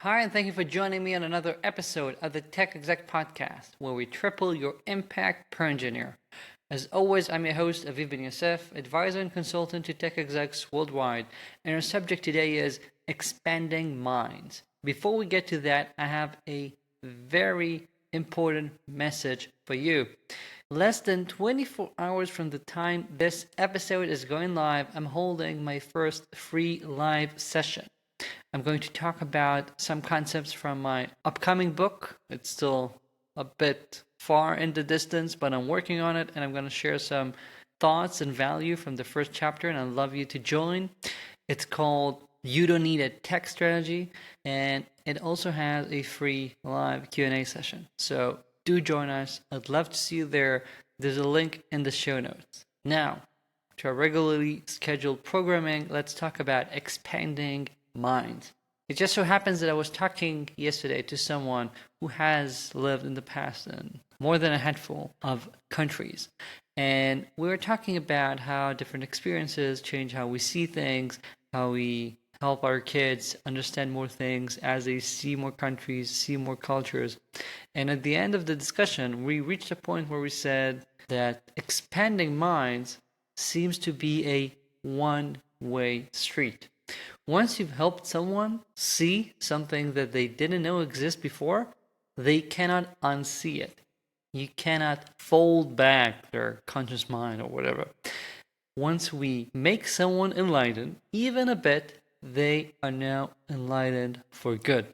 Hi, and thank you for joining me on another episode of the Tech Exec podcast, where we triple your impact per engineer. As always, I'm your host, Aviv Ben-Yosef, advisor and consultant to tech execs worldwide, and our subject today is expanding minds. Before we get to that, I have a very important message for you. Less than 24 hours from the time this episode is going live, I'm holding my first free live session. I'm going to talk about some concepts from my upcoming book. It's still a bit far in the distance, but I'm working on it, and I'm going to share some thoughts and value from the first chapter, and I'd love you to join. It's called You Don't Need a Tech Strategy, and it also has a free live Q&A session. So do join us. I'd love to see you there. There's a link in the show notes. Now, to our regularly scheduled programming, let's talk about expanding minds. It just so happens that I was talking yesterday to someone who has lived in the past in more than a handful of countries. And we were talking about how different experiences change how we see things, how we help our kids understand more things as they see more countries, see more cultures. And at the end of the discussion, we reached a point where we said that expanding minds seems to be a one-way street. Once you've helped someone see something that they didn't know exists before, they cannot unsee it. You cannot fold back their conscious mind or whatever. Once we make someone enlightened, even a bit, they are now enlightened for good.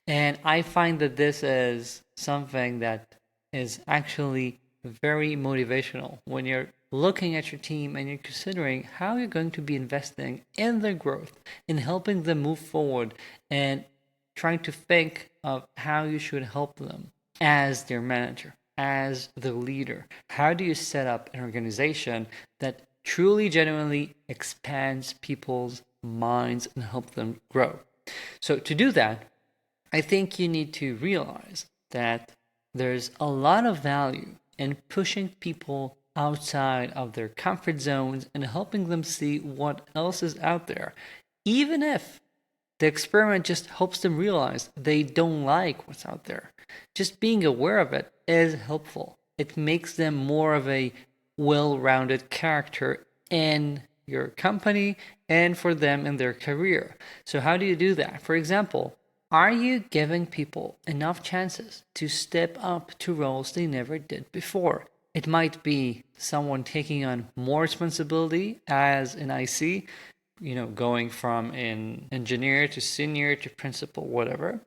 And I find that this is something that is actually very motivational when you're looking at your team and you're considering how you're going to be investing in their growth, in helping them move forward, and trying to think of how you should help them as their manager, as the leader. How do you set up an organization that truly, genuinely expands people's minds and help them grow? So to do that, I think you need to realize that there's a lot of value in pushing people outside of their comfort zones and helping them see what else is out there, even if the experiment just helps them realize they don't like what's out there. Just being aware of it is helpful. It makes them more of a well-rounded character in your company and for them in their career. So how do you do that? For example, are you giving people enough chances to step up to roles they never did before? It might be someone taking on more responsibility as an IC, going from an engineer to senior to principal, whatever.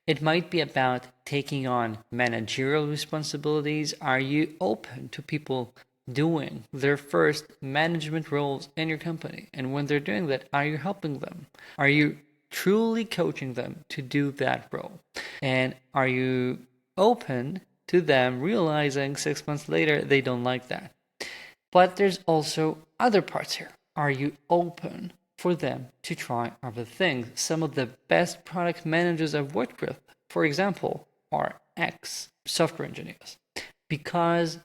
It might be about taking on managerial responsibilities. Are you open to people doing their first management roles in your company? And when they're doing that, are you helping them? Are you truly coaching them to do that role? And are you open to them realizing 6 months later they don't like that? But there's also other parts here. Are you open for them to try other things? Some of the best product managers I've worked with, for example, are ex-software engineers, because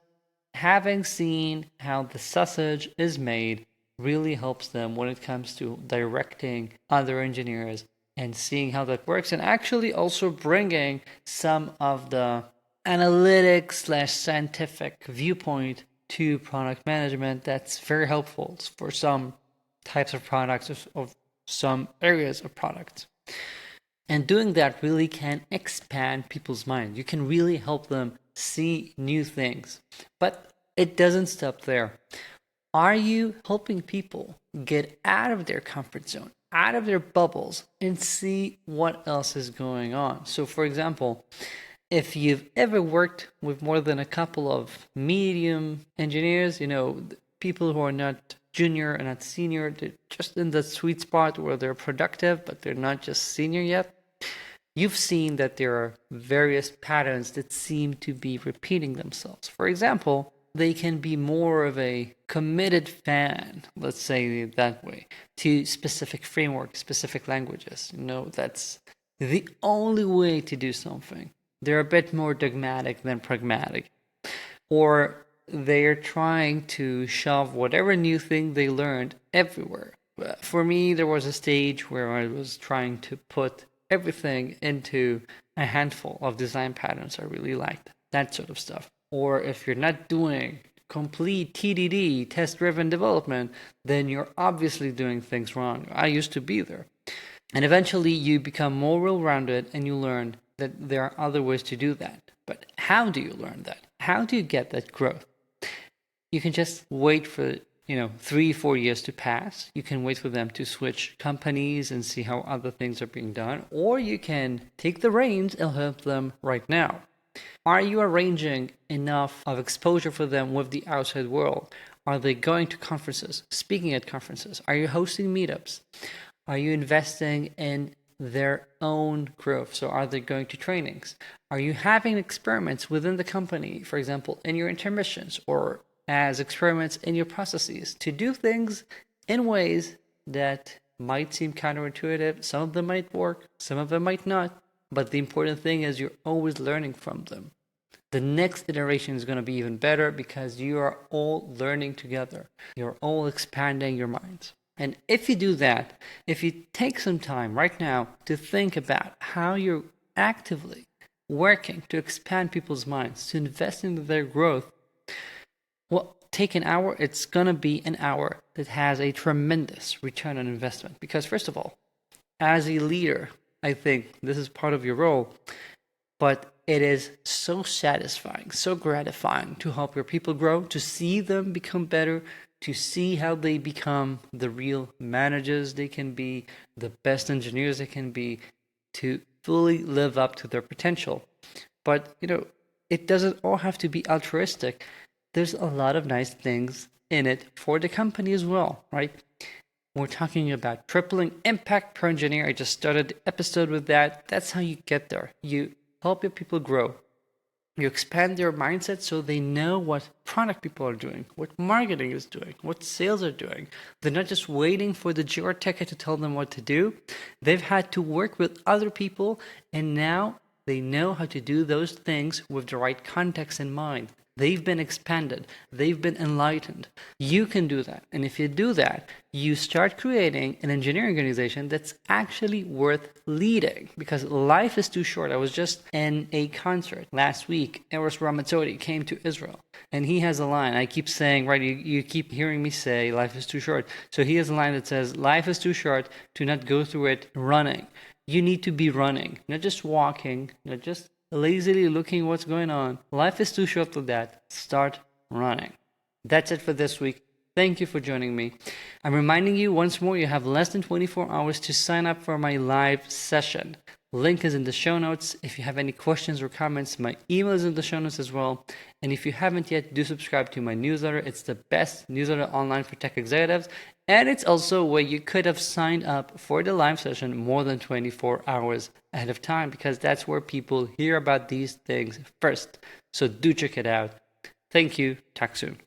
having seen how the sausage is made really helps them when it comes to directing other engineers and seeing how that works, and actually also bringing some of the analytics/scientific viewpoint to product management. That's very helpful for some types of products, of some areas of products. And doing that really can expand people's mind. You can really help them see new things. But it doesn't stop there. Are you helping people get out of their comfort zone, out of their bubbles, and see what else is going on? So, for example, if you've ever worked with more than a couple of medium engineers, people who are not junior and not senior, they're just in the sweet spot where they're productive, but they're not just senior yet. You've seen that there are various patterns that seem to be repeating themselves. For example, they can be more of a committed fan, let's say it that way, to specific frameworks, specific languages. That's the only way to do something. They're a bit more dogmatic than pragmatic. Or they're trying to shove whatever new thing they learned everywhere. For me, there was a stage where I was trying to put everything into a handful of design patterns I really liked, that sort of stuff. Or if you're not doing complete TDD, test-driven development, then you're obviously doing things wrong. I used to be there. And eventually you become more well-rounded and you learn that there are other ways to do that. But how do you learn that? How do you get that growth? You can just wait for 3-4 years to pass. You can wait for them to switch companies and see how other things are being done. Or you can take the reins and help them right now. Are you arranging enough of exposure for them with the outside world? Are they going to conferences, speaking at conferences? Are you hosting meetups? Are you investing in their own growth? So are they going to trainings? Are you having experiments within the company, for example, in your intermissions or as experiments in your processes to do things in ways that might seem counterintuitive? Some of them might work, some of them might not. But the important thing is you're always learning from them. The next iteration is going to be even better because you are all learning together. You're all expanding your minds. And if you do that, if you take some time right now to think about how you're actively working to expand people's minds, to invest into their growth, well, take an hour, it's going to be an hour that has a tremendous return on investment. Because first of all, as a leader, I think this is part of your role, but it is so satisfying, so gratifying to help your people grow, to see them become better, to see how they become the real managers they can be, the best engineers they can be, to fully live up to their potential. But, it doesn't all have to be altruistic. There's a lot of nice things in it for the company as well, right? We're talking about tripling impact per engineer. I just started the episode with that. That's how you get there. You help your people grow. You expand their mindset so they know what product people are doing, what marketing is doing, what sales are doing. They're not just waiting for the Jira ticket to tell them what to do. They've had to work with other people, and now they know how to do those things with the right context in mind. They've been expanded. They've been enlightened. You can do that. And if you do that, you start creating an engineering organization that's actually worth leading, because life is too short. I was just in a concert last week. Eros Ramazzotti came to Israel, and he has a line. I keep saying, right, you keep hearing me say life is too short. So he has a line that says, life is too short to not go through it running. You need to be running, not just walking, not just lazily looking what's going on. Life is too short for that. Start running. That's it for this week. Thank you for joining me. I'm reminding you once more, you have less than 24 hours to sign up for my live session. Link is in the show notes. If you have any questions or comments, my email is in the show notes as well. And if you haven't yet, do subscribe to my newsletter. It's the best newsletter online for tech executives. And it's also where you could have signed up for the live session more than 24 hours ahead of time, because that's where people hear about these things first. So do check it out. Thank you. Talk soon.